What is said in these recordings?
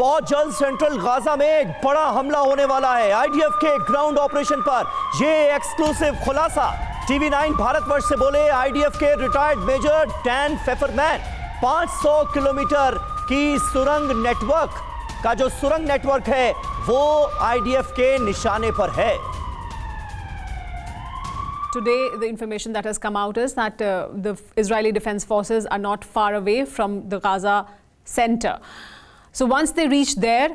बहुत जल्द central Gaza में एक बड़ा हमला होने वाला है आईडीएफ के ग्राउंड ऑपरेशन पर। ये एक्सक्लूसिव खुलासा टीवी 9 भारतवर्ष से बोले आईडीएफ के रिटायर्ड मेजर डैन फेफरमैन। 500 किलोमीटर की सुरंग नेटवर्क का जो सुरंग नेटवर्क है वो आईडीएफ के निशाने पर है। Today, the information that has come out is that the Israeli Defense Forces are not far away from the Gaza center. So once they reach there,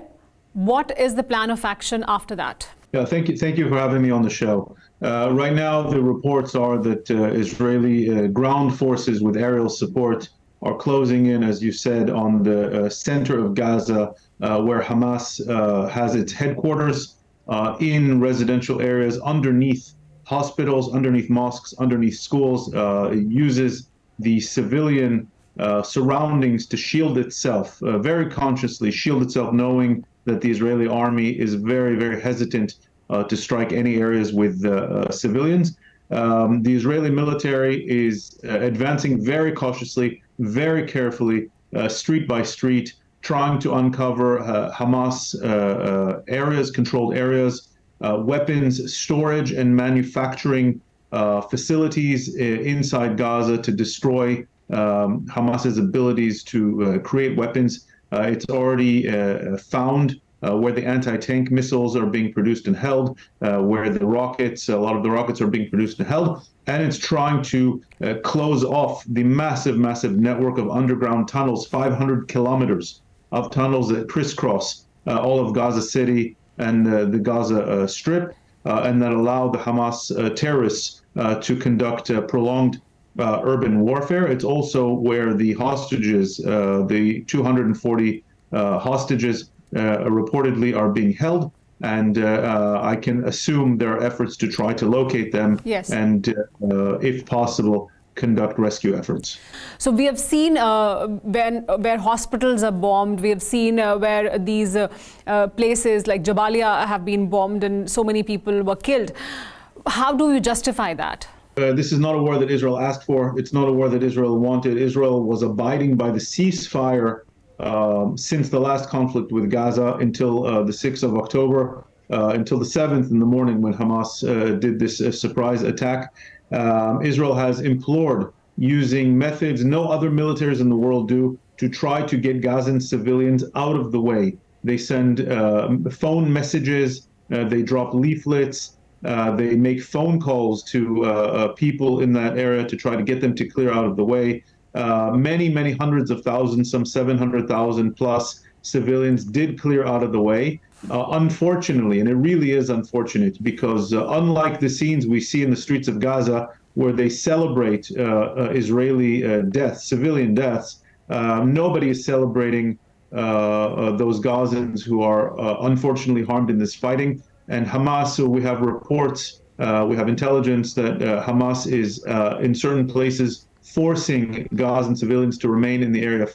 what is the plan of action after that? Yeah, thank you for having me on the show. Right now, the reports are that Israeli ground forces with aerial support are closing in, as you said, on the center of Gaza, where Hamas has its headquarters, in residential areas underneath hospitals, underneath mosques, underneath schools. It uses the civilian surroundings to shield itself, very consciously shield itself, knowing that the Israeli army is very, very hesitant to strike any areas with civilians. The Israeli military is advancing very cautiously, very carefully, street by street, trying to uncover Hamas areas, controlled areas, weapons storage and manufacturing facilities inside Gaza to destroy Hamas's abilities to create weapons. It's already found where the anti-tank missiles are being produced and held, where the rockets, a lot of the rockets are being produced and held, and it's trying to close off the massive, massive network of underground tunnels, 500 kilometers of tunnels that crisscross all of Gaza City and the Gaza Strip, and that allow the Hamas terrorists to conduct prolonged urban warfare. It's also where the hostages, the 240 hostages reportedly are being held, and I can assume there are efforts to try to locate them. Yes. And if possible, conduct rescue efforts. So we have seen where hospitals are bombed. We have seen where these places like Jabalia have been bombed and so many people were killed. How do you justify that? This is not a war that Israel asked for. It's not a war that Israel wanted. Israel was abiding by the ceasefire since the last conflict with Gaza until the 6th of October, until the 7th in the morning when Hamas did this surprise attack. Israel has implored, using methods no other militaries in the world do, to try to get Gazan civilians out of the way. They send phone messages, they drop leaflets, they make phone calls to people in that area to try to get them to clear out of the way. Many, many hundreds of thousands, some 700,000 plus civilians did clear out of the way. Unfortunately, and it really is unfortunate, because unlike the scenes we see in the streets of Gaza, where they celebrate Israeli deaths, civilian deaths, nobody is celebrating those Gazans who are unfortunately harmed in this fighting. And Hamas, so we have reports, we have intelligence that Hamas is in certain places forcing Gazan civilians to remain in the area.